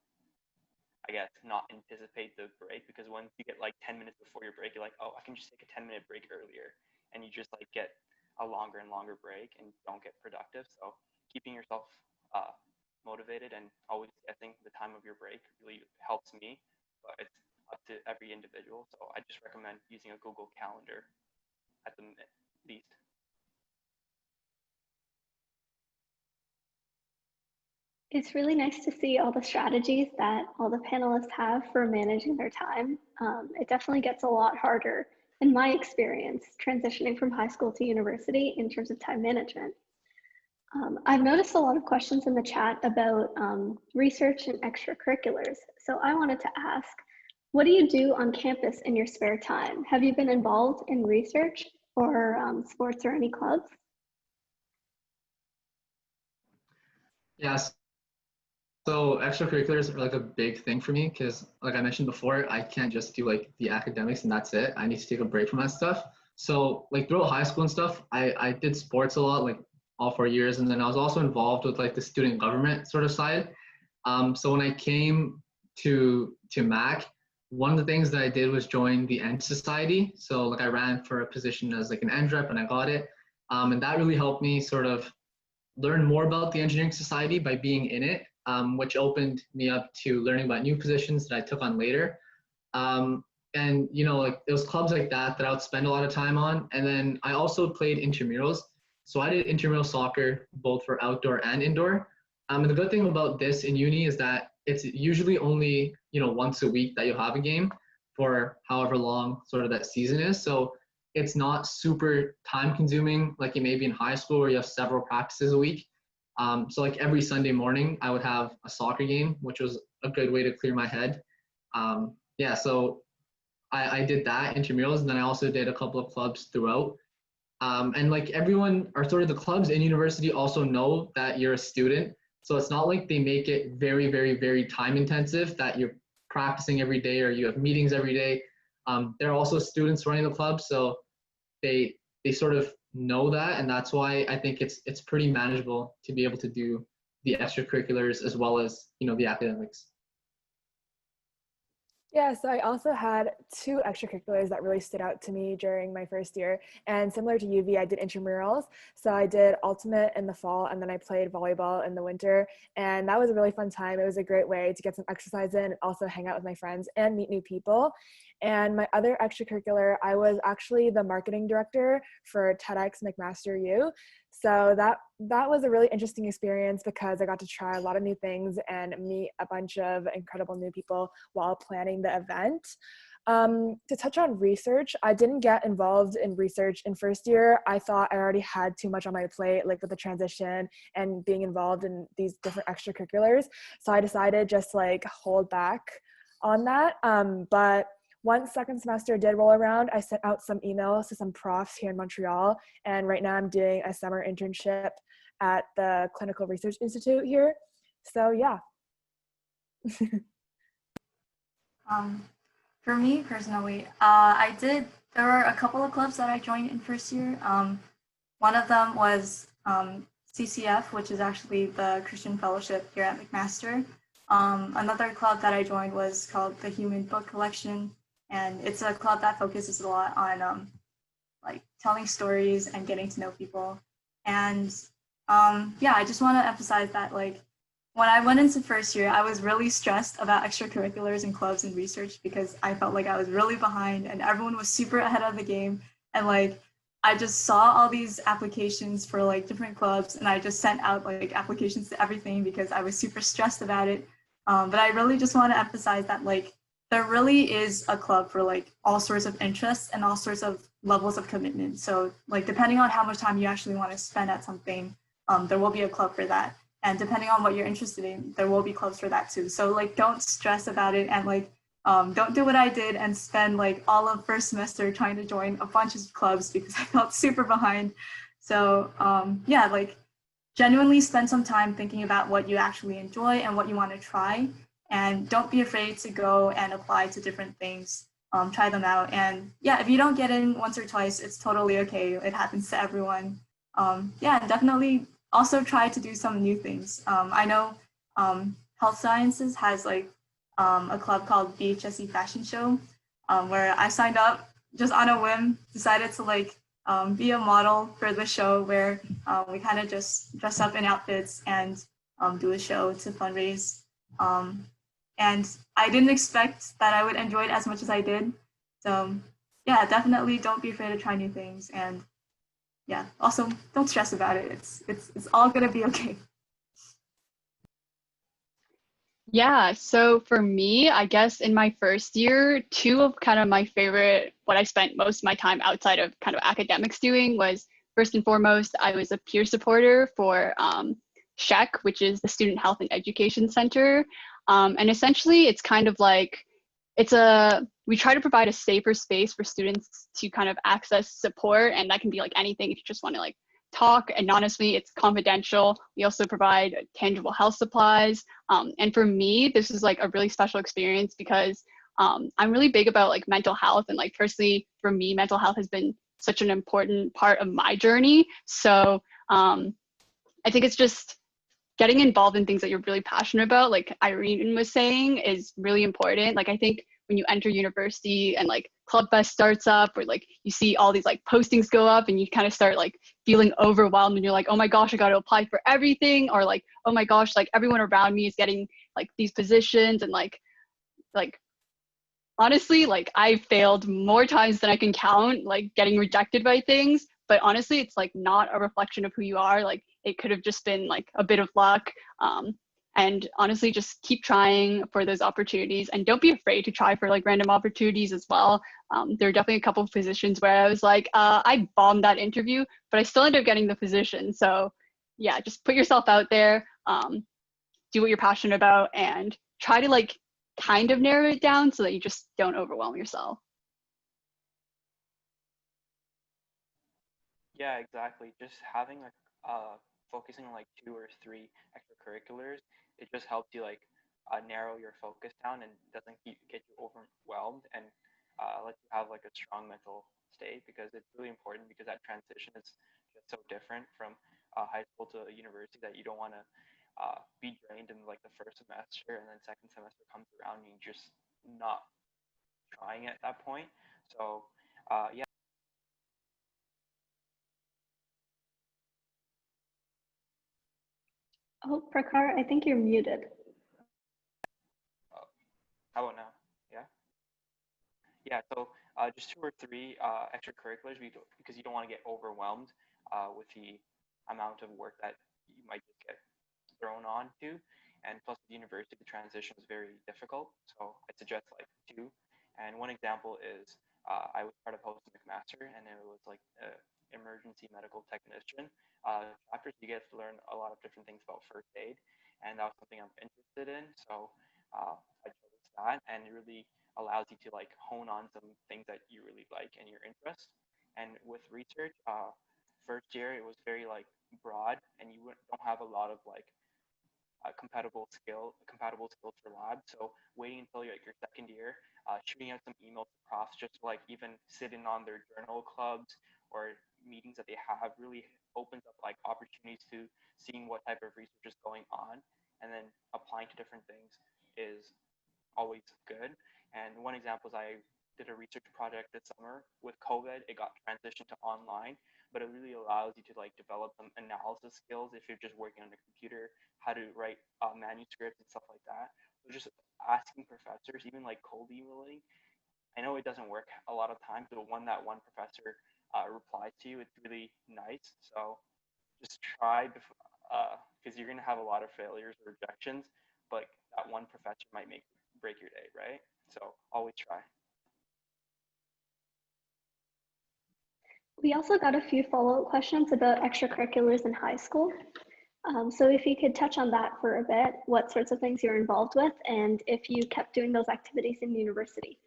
I guess not anticipate the break, because once you get like 10 minutes before your break, you're like, oh, I can just take a 10-minute break earlier, and you just like get a longer and longer break and don't get productive. So keeping yourself motivated and always guessing the time of your break really helps me, but it's up to every individual. So I just recommend using a Google Calendar at the least. It's really nice to see all the strategies that all the panelists have for managing their time. It definitely gets a lot harder, in my experience, transitioning from high school to university in terms of time management. I've noticed a lot of questions in the chat about research and extracurriculars. So I wanted to ask, what do you do on campus in your spare time? Have you been involved in research or sports or any clubs? Yes. So extracurriculars are like a big thing for me because, like I mentioned before, I can't just do like the academics and that's it. I need to take a break from that stuff. So like throughout high school and stuff, I did sports a lot, like all 4 years, and then I was also involved with like the student government sort of side. So when I came to Mac, one of the things that I did was join the End Society. So like I ran for a position as like an End rep and I got it, and that really helped me sort of learn more about the engineering society by being in it, which opened me up to learning about new positions that I took on later. And you know, like it was clubs like that that I would spend a lot of time on. And then I also played intramurals. So I did intramural soccer both for outdoor and indoor. And the good thing about this in uni is that it's usually only, you know, once a week that you'll have a game for however long sort of that season is. So it's not super time consuming like it may be in high school where you have several practices a week. So like every Sunday morning I would have a soccer game, which was a good way to clear my head. Yeah, so I did that intramurals, and then I also did a couple of clubs throughout. And like everyone, or sort of the clubs in university also know that you're a student. So it's not like they make it very, very, very time intensive that you're practicing every day or you have meetings every day. There are also students running the club, so they sort of know that, and that's why I think it's pretty manageable to be able to do the extracurriculars as well as, you know, the academics. Yeah, so I also had 2 extracurriculars that really stood out to me during my first year. And similar to UV, I did intramurals. So I did ultimate in the fall, and then I played volleyball in the winter. And that was a really fun time. It was a great way to get some exercise in and also hang out with my friends and meet new people. And my other extracurricular, I was actually the marketing director for TEDx McMaster U. So that was a really interesting experience because I got to try a lot of new things and meet a bunch of incredible new people while planning the event. To touch on research, I didn't get involved in research in first year. I thought I already had too much on my plate, like with the transition and being involved in these different extracurriculars. So I decided just like hold back on that. But once second semester did roll around, I sent out some emails to some profs here in Montreal. And right now I'm doing a summer internship at the Clinical Research Institute here. So yeah. For me personally, there were a couple of clubs that I joined in first year. One of them was CCF, which is actually the Christian Fellowship here at McMaster. Another club that I joined was called the Human Book Collection. And it's a club that focuses a lot on like telling stories and getting to know people. And yeah, I just want to emphasize that like when I went into first year, I was really stressed about extracurriculars and clubs and research because I felt like I was really behind and everyone was super ahead of the game. And like I just saw all these applications for like different clubs and I just sent out like applications to everything because I was super stressed about it. But I really just want to emphasize that like there really is a club for like all sorts of interests and all sorts of levels of commitment. So like depending on how much time you actually want to spend at something, there will be a club for that. And depending on what you're interested in, there will be clubs for that too. So like don't stress about it and like don't do what I did and spend like all of first semester trying to join a bunch of clubs because I felt super behind. So yeah, like genuinely spend some time thinking about what you actually enjoy and what you want to try. And don't be afraid to go and apply to different things, try them out. And yeah, if you don't get in once or twice, it's totally okay. It happens to everyone. Yeah, and definitely also try to do some new things. I know Health Sciences has like a club called BHSE Fashion Show, where I signed up just on a whim, decided to like be a model for the show where we kind of just dress up in outfits and do a show to fundraise. And I didn't expect that I would enjoy it as much as I did. So yeah, definitely don't be afraid to try new things. And yeah, also don't stress about it. It's all gonna be okay. Yeah, so for me, I guess in my first year, two of kind of my favorite, what I spent most of my time outside of kind of academics doing was first and foremost, I was a peer supporter for SHEC, which is the Student Health and Education Center. And essentially, it's kind of like, we try to provide a safer space for students to kind of access support, and that can be like anything if you just want to like talk anonymously, it's confidential. We also provide tangible health supplies. And for me, this is like a really special experience because I'm really big about like mental health, and like personally for me, mental health has been such an important part of my journey. So I think it's just getting involved in things that you're really passionate about, like Irene was saying, is really important. Like I think when you enter university and like Club Fest starts up, or like you see all these like postings go up and you kind of start like feeling overwhelmed and you're like, oh my gosh, I got to apply for everything, or like, oh my gosh, like everyone around me is getting like these positions, and like honestly, like I failed more times than I can count, like getting rejected by things. But honestly, it's like not a reflection of who you are. Like it could have just been like a bit of luck. And honestly, just keep trying for those opportunities, and don't be afraid to try for like random opportunities as well. There are definitely a couple of positions where I was like, I bombed that interview, but I still ended up getting the position. So yeah, just put yourself out there, do what you're passionate about, and try to like kind of narrow it down so that you just don't overwhelm yourself. Yeah, exactly. Just having like focusing on like 2 or 3 extracurriculars, it just helps you like narrow your focus down and doesn't get you overwhelmed, and let you have like a strong mental state, because it's really important, because that transition is just so different from high school to university, that you don't want to be drained in like the first semester, and then second semester comes around and you're just not trying at that point. So yeah. Oh, Prakar, I think you're muted. How about now? Yeah. Yeah. So just 2 or 3 extracurriculars, because you don't want to get overwhelmed with the amount of work that you might just get thrown on to. And plus, the university, the transition is very difficult. So I suggest like 2. And one example is I was part of hosting McMaster, and it was like emergency medical technician chapter. So you get to learn a lot of different things about first aid, and that was something I'm interested in. So I chose that, and it really allows you to like hone on some things that you really like and your interest. And with research, first year it was very like broad, and you don't have a lot of like compatible skills for lab. So waiting until you're like your second year, shooting out some emails to profs, just to like even sit in on their journal clubs or meetings that they have, really opens up like opportunities to seeing what type of research is going on, and then applying to different things is always good. And one example is I did a research project this summer. With COVID, it got transitioned to online, but it really allows you to like develop some analysis skills if you're just working on a computer, how to write manuscripts and stuff like that. So just asking professors, even like cold emailing. I know it doesn't work a lot of times, but that one professor replies to you, it's really nice. So just try, because you're gonna have a lot of failures or rejections, but that one professor might break your day, right? So always try. We also got a few follow-up questions about extracurriculars in high school. So if you could touch on that for a bit, what sorts of things you're involved with, and if you kept doing those activities in university.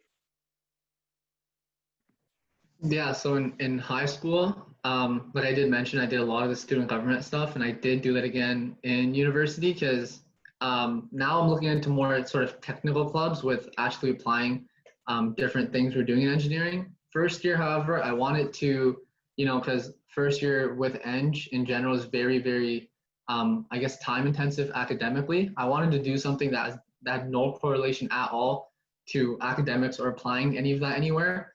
Yeah, so in high school, like I did mention, I did a lot of the student government stuff, and I did do that again in university, because now I'm looking into more sort of technical clubs with actually applying different things we're doing in engineering. First year, however, I wanted to, because first year with Eng in general is very, very, I guess, time intensive academically. I wanted to do something that had no correlation at all to academics or applying any of that anywhere.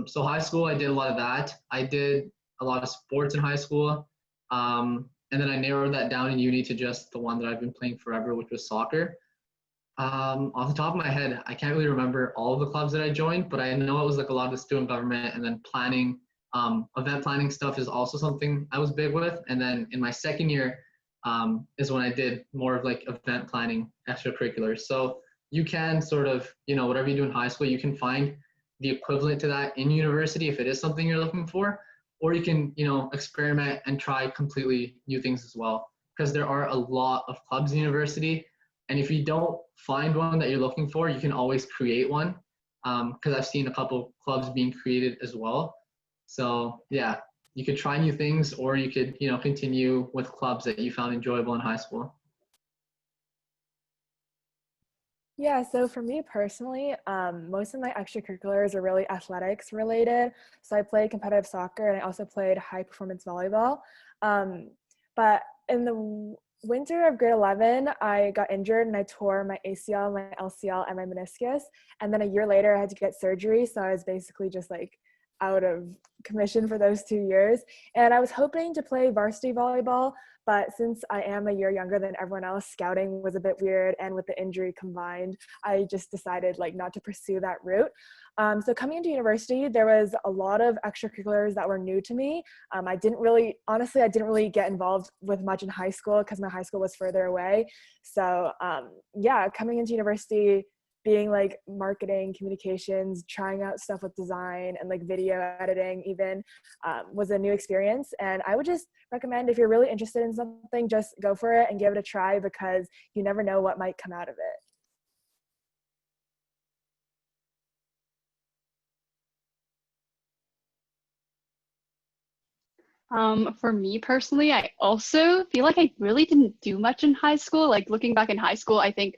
So high school, I did a lot of that. I did a lot of sports in high school. And then I narrowed that down in uni to just the one that I've been playing forever, which was soccer. Off the top of my head, I can't really remember all of the clubs that I joined, but I know it was like a lot of the student government, and then planning, event planning stuff is also something I was big with. And then in my second year, is when I did more of like event planning extracurriculars. So you can sort of, whatever you do in high school, you can find the equivalent to that in university if it is something you're looking for, or you can, experiment and try completely new things as well. Because there are a lot of clubs in university. And if you don't find one that you're looking for, you can always create one. Because I've seen a couple clubs being created as well. So yeah, you could try new things, or you could, continue with clubs that you found enjoyable in high school. Yeah, so for me personally, most of my extracurriculars are really athletics related. So I played competitive soccer and I also played high performance volleyball. But in the winter of grade 11, I got injured and I tore my ACL, my LCL, and my meniscus. And then a year later, I had to get surgery. So I was basically just like out of commission for those 2 years. And I was hoping to play varsity volleyball, but since I am a year younger than everyone else, scouting was a bit weird. And with the injury combined, I just decided like not to pursue that route. So coming into university, there was a lot of extracurriculars that were new to me. I didn't really get involved with much in high school because my high school was further away. So yeah, coming into university, being like marketing, communications, trying out stuff with design and like video editing even was a new experience. And I would just recommend, if you're really interested in something, just go for it and give it a try, because you never know what might come out of it. For me personally, I also feel like I really didn't do much in high school. Like looking back in high school, I think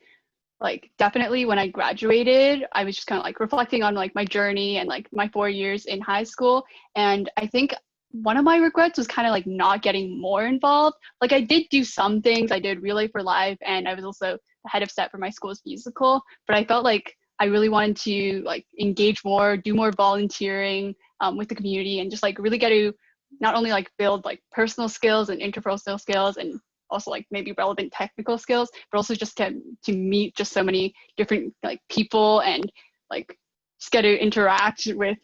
like definitely when I graduated, I was just kind of like reflecting on like my journey and like my 4 years in high school. And I think one of my regrets was kind of like not getting more involved. Like I did do some things. I did Relay for Life, and I was also the head of set for my school's musical. But I felt like I really wanted to like engage more, do more volunteering with the community, and just like really get to not only like build like personal skills and interpersonal skills and also like maybe relevant technical skills, but also just to meet just so many different like people and like just get to interact with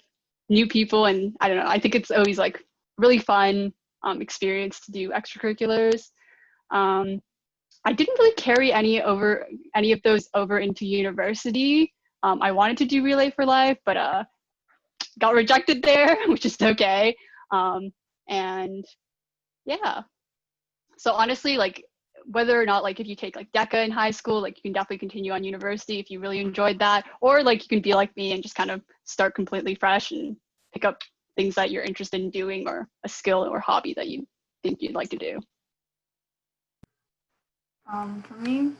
new people. And I don't know, I think it's always like really fun experience to do extracurriculars. I didn't really carry any of those over into university. I wanted to do Relay for Life, but got rejected there, which is okay. And yeah, so honestly, like whether or not like if you take like DECA in high school, like you can definitely continue on university if you really enjoyed that, or like you can be like me and just kind of start completely fresh and pick up things that you're interested in doing, or a skill or hobby that you think you'd like to do. For me,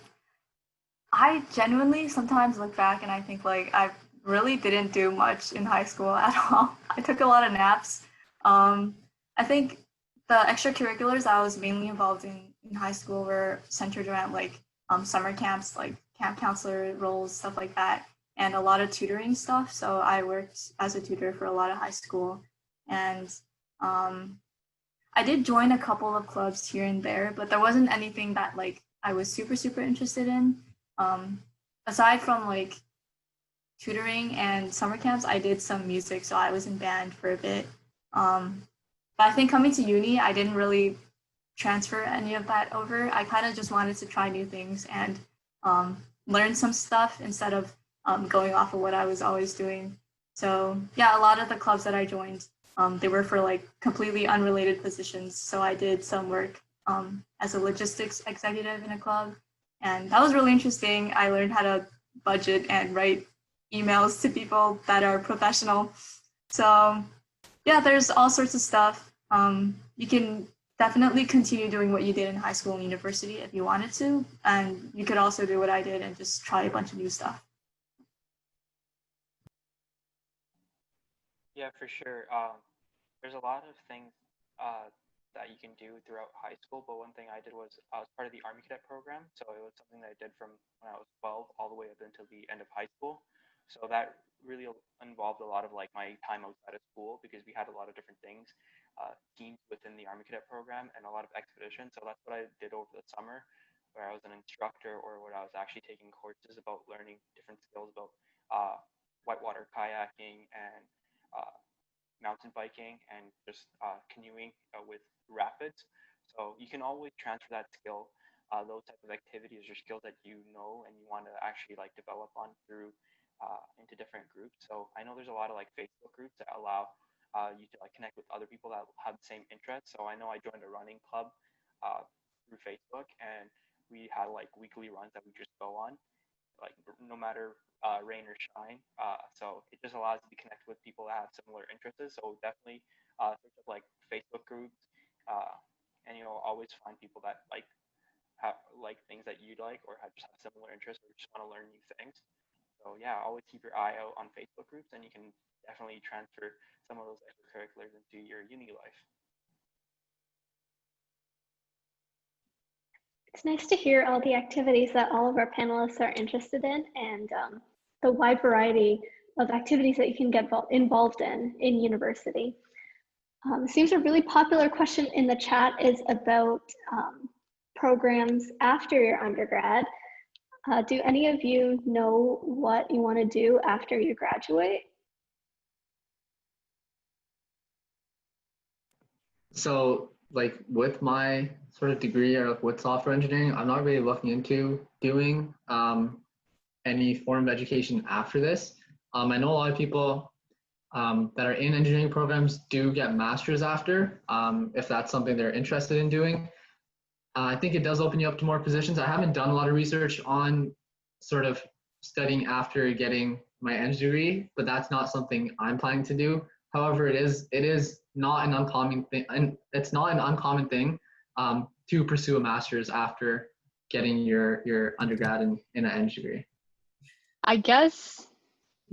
I genuinely sometimes look back and I think like I really didn't do much in high school at all. I took a lot of naps. I think the extracurriculars I was mainly involved in high school were centered around like summer camps, like camp counselor roles, stuff like that, and a lot of tutoring stuff. So I worked as a tutor for a lot of high school, and I did join a couple of clubs here and there, but there wasn't anything that like I was super interested in. Aside from like tutoring and summer camps, I did some music, so I was in band for a bit. But I think coming to uni, I didn't really transfer any of that over. I kind of just wanted to try new things and learn some stuff instead of going off of what I was always doing. So yeah, a lot of the clubs that I joined, they were for like completely unrelated positions. So I did some work as a logistics executive in a club, and that was really interesting. I learned how to budget and write emails to people that are professional. So yeah, there's all sorts of stuff. You can definitely continue doing what you did in high school and university if you wanted to, and you could also do what I did and just try a bunch of new stuff. Yeah, for sure. There's a lot of things that you can do throughout high school, but one thing I did was I was part of the Army Cadet program, so it was something that I did from when I was 12 all the way up until the end of high school. So that really involved a lot of like my time outside of school, because we had a lot of different things, teams within the Army Cadet program, and a lot of expeditions. So that's what I did over the summer, where I was an instructor, or where I was actually taking courses about learning different skills about whitewater kayaking and mountain biking and just canoeing with rapids. So you can always transfer that skill, those type of activities or skills that you know and you want to actually like develop on through into different groups. So I know there's a lot of like Facebook groups that allow you to like connect with other people that have the same interests. So I know I joined a running club through Facebook, and we had like weekly runs that we just go on, like no matter rain or shine. So it just allows you to connect with people that have similar interests. So definitely search up like Facebook groups, and you'll always find people that like have like things that you like or just have similar interests or just want to learn new things. So yeah, always keep your eye out on Facebook groups, and you can definitely transfer some of those extracurriculars into your uni life. It's nice to hear all the activities that all of our panelists are interested in, and the wide variety of activities that you can get involved in university. It seems a really popular question in the chat is about programs after your undergrad. Do any of you know what you want to do after you graduate? So like with my sort of degree or with software engineering, I'm not really looking into doing any form of education after this. I know a lot of people that are in engineering programs do get masters after, if that's something they're interested in doing. I think it does open you up to more positions. I haven't done a lot of research on sort of studying after getting my eng degree, but that's not something I'm planning to do. However, it is not an uncommon thing, and it's not an uncommon thing to pursue a master's after getting your undergrad in an eng degree. I guess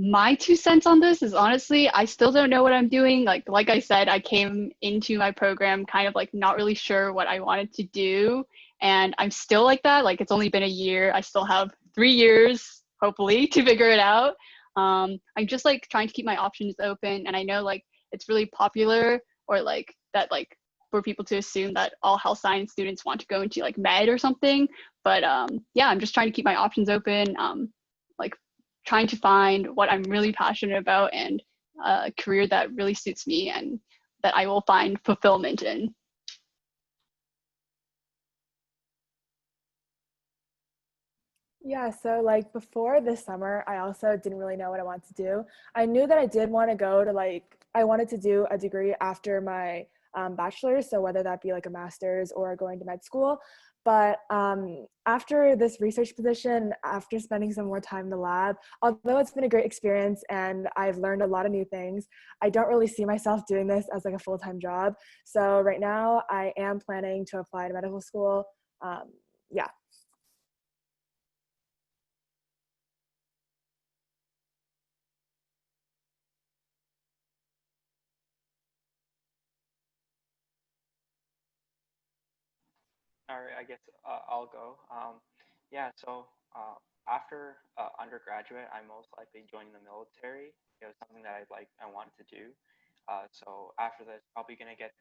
my 2 cents on this is honestly, I still don't know what I'm doing. Like I said, I came into my program kind of like not really sure what I wanted to do. And I'm still like that. Like it's only been a year. I still have 3 years, hopefully, to figure it out. I'm just like trying to keep my options open. And I know like it's really popular or like that like for people to assume that all health science students want to go into like med or something. But yeah, I'm just trying to keep my options open. Like trying to find what I'm really passionate about and a career that really suits me and that I will find fulfillment in. Yeah, so like before this summer, I also didn't really know what I wanted to do. I knew that I did want to go to I wanted to do a degree after my bachelor's, so whether that be like a master's or going to med school. But after this research position, after spending some more time in the lab, although it's been a great experience and I've learned a lot of new things, I don't really see myself doing this as like a full-time job. So right now I am planning to apply to medical school. Yeah. All right, I guess I'll go. Yeah, so after undergraduate, I'm most likely joining the military. It was something that I wanted to do. So after this, probably gonna get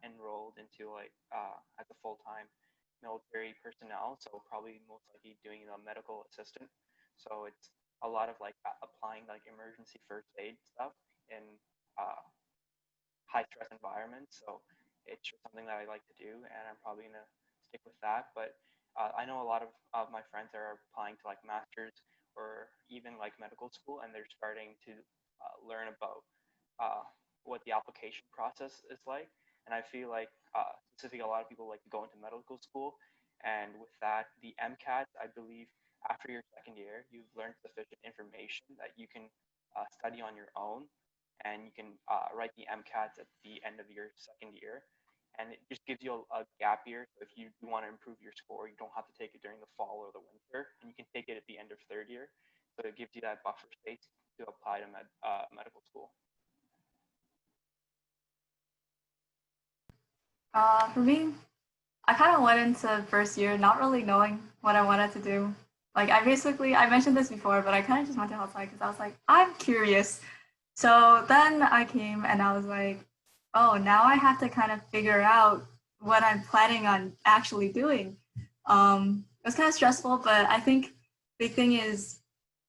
enrolled into like as a full-time military personnel. So probably most likely doing a medical assistant. So it's a lot of like applying like emergency first aid stuff in high stress environments. So it's just something that I like to do, and I'm probably gonna stick with that. But I know a lot of my friends are applying to like masters or even like medical school, and they're starting to learn about what the application process is like. And I feel like specifically a lot of people like to go into medical school, and with that, the MCAT, I believe after your second year, you've learned sufficient information that you can study on your own, and you can write the MCATs at the end of your second year. And it just gives you a gap year. So if you want to improve your score, you don't have to take it during the fall or the winter, and you can take it at the end of third year. So it gives you that buffer space to apply to medical school. For me, I kind of went into first year not really knowing what I wanted to do. Like I mentioned this before, but I kind of just went to outside because I was like, I'm curious. So then I came and I was like, oh, now I have to kind of figure out what I'm planning on actually doing. It was kind of stressful, but I think the big thing is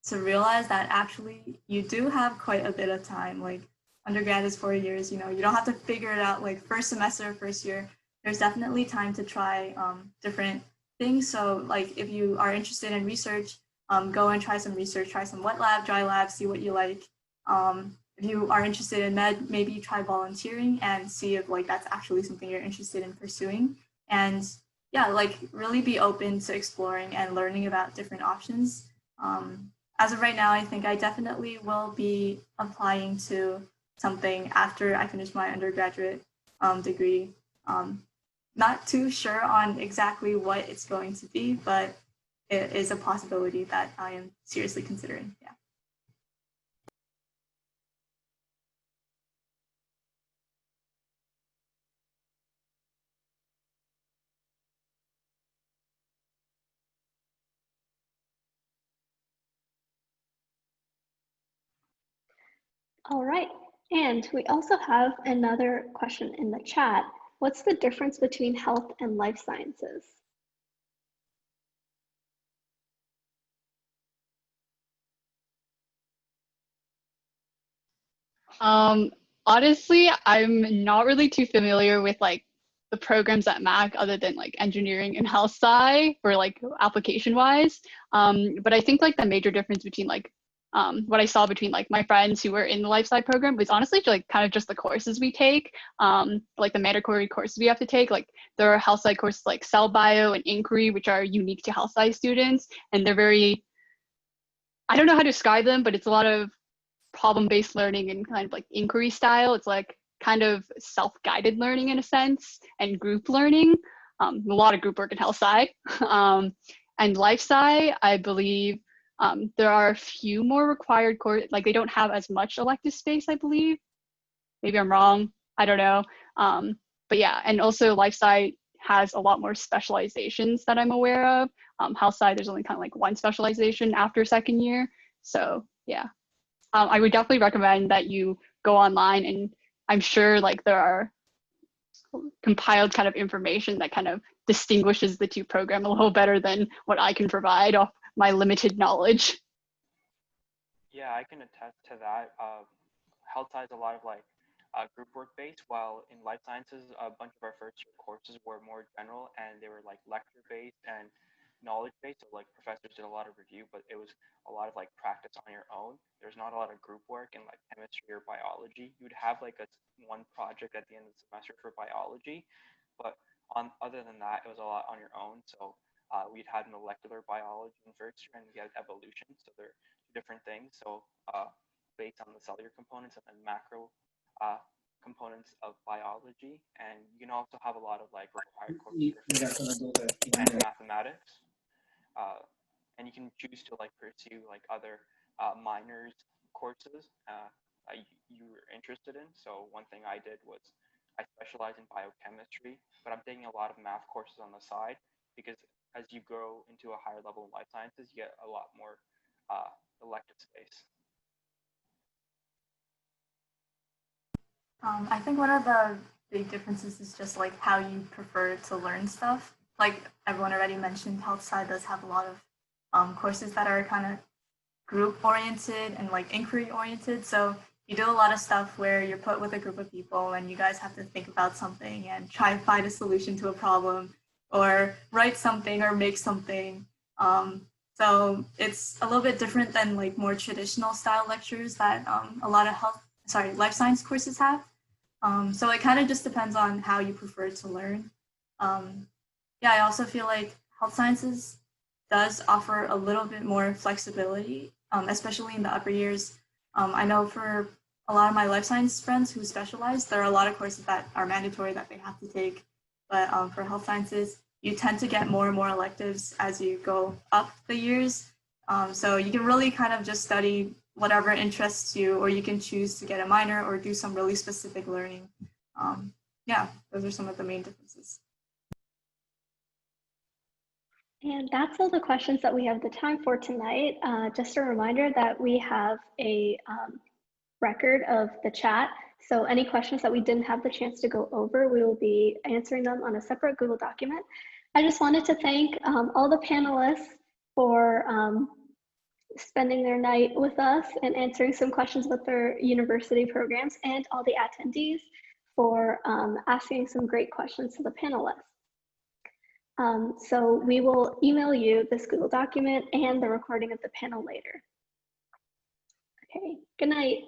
to realize that actually you do have quite a bit of time. Like undergrad is 4 years, you know, you don't have to figure it out like first semester, first year. there's definitely time to try different things. So like if you are interested in research, go and try some research, try some wet lab, dry lab, see what you like. If you are interested in med, maybe try volunteering and see if like that's actually something you're interested in pursuing. And yeah, like really be open to exploring and learning about different options. As of right now, I think I definitely will be applying to something after I finish my undergraduate degree. Not too sure on exactly what it's going to be, but it is a possibility that I am seriously considering. Yeah. All right, and we also have another question in the chat. What's the difference between health and life sciences? Honestly, I'm not really too familiar with like the programs at Mac other than like engineering and health sci for like application wise. But I think like the major difference between like what I saw between like my friends who were in the life sci program was honestly like kind of just the courses we take, like the mandatory courses we have to take. Like there are health sci courses like cell bio and inquiry, which are unique to health sci students, and they're very, I don't know how to describe them, but it's a lot of problem-based learning and kind of like inquiry style. It's like kind of self-guided learning in a sense, and group learning. A lot of group work in health sci. And life sci, I believe there are a few more required courses, like they don't have as much elective space, I believe. Maybe I'm wrong, I don't know. But yeah, and also life sci has a lot more specializations that I'm aware of. Health sci, there's only kind of like one specialization after second year. So yeah. I would definitely recommend that you go online, and I'm sure like there are compiled kind of information that kind of distinguishes the two programs a little better than what I can provide off my limited knowledge. Yeah, I can attest to that. Health science a lot of like group work based, while in life sciences, a bunch of our first year courses were more general and they were like lecture based and knowledge based. So like professors did a lot of review, but it was a lot of like practice on your own. There's not a lot of group work in like chemistry or biology. You'd have like one project at the end of the semester for biology, but on other than that, it was a lot on your own. So we'd had molecular biology in first year, and we had evolution. So they're two different things. So based on the cellular components and then macro components of biology. And you can also have a lot of like required courses for physics and mathematics. And you can choose to like pursue like other minors courses you were interested in. So one thing I did was I specialize in biochemistry, but I'm taking a lot of math courses on the side because as you grow into a higher level in life sciences, you get a lot more elective space. I think one of the big differences is just like how you prefer to learn stuff. Like everyone already mentioned, health sci does have a lot of courses that are kind of group oriented and like inquiry oriented. So you do a lot of stuff where you're put with a group of people and you guys have to think about something and try to find a solution to a problem or write something or make something. So it's a little bit different than like more traditional style lectures that a lot of life science courses have. So it kind of just depends on how you prefer to learn. Yeah, I also feel like health sciences does offer a little bit more flexibility, especially in the upper years. I know for a lot of my life science friends who specialize, there are a lot of courses that are mandatory that they have to take. But for health sciences, you tend to get more and more electives as you go up the years. So you can really kind of just study whatever interests you, or you can choose to get a minor or do some really specific learning. Yeah, those are some of the main differences. And that's all the questions that we have the time for tonight. Just a reminder that we have a record of the chat. So any questions that we didn't have the chance to go over, we will be answering them on a separate Google document. I just wanted to thank all the panelists for spending their night with us and answering some questions about their university programs, and all the attendees for asking some great questions to the panelists. So we will email you this Google document and the recording of the panel later. Okay, good night.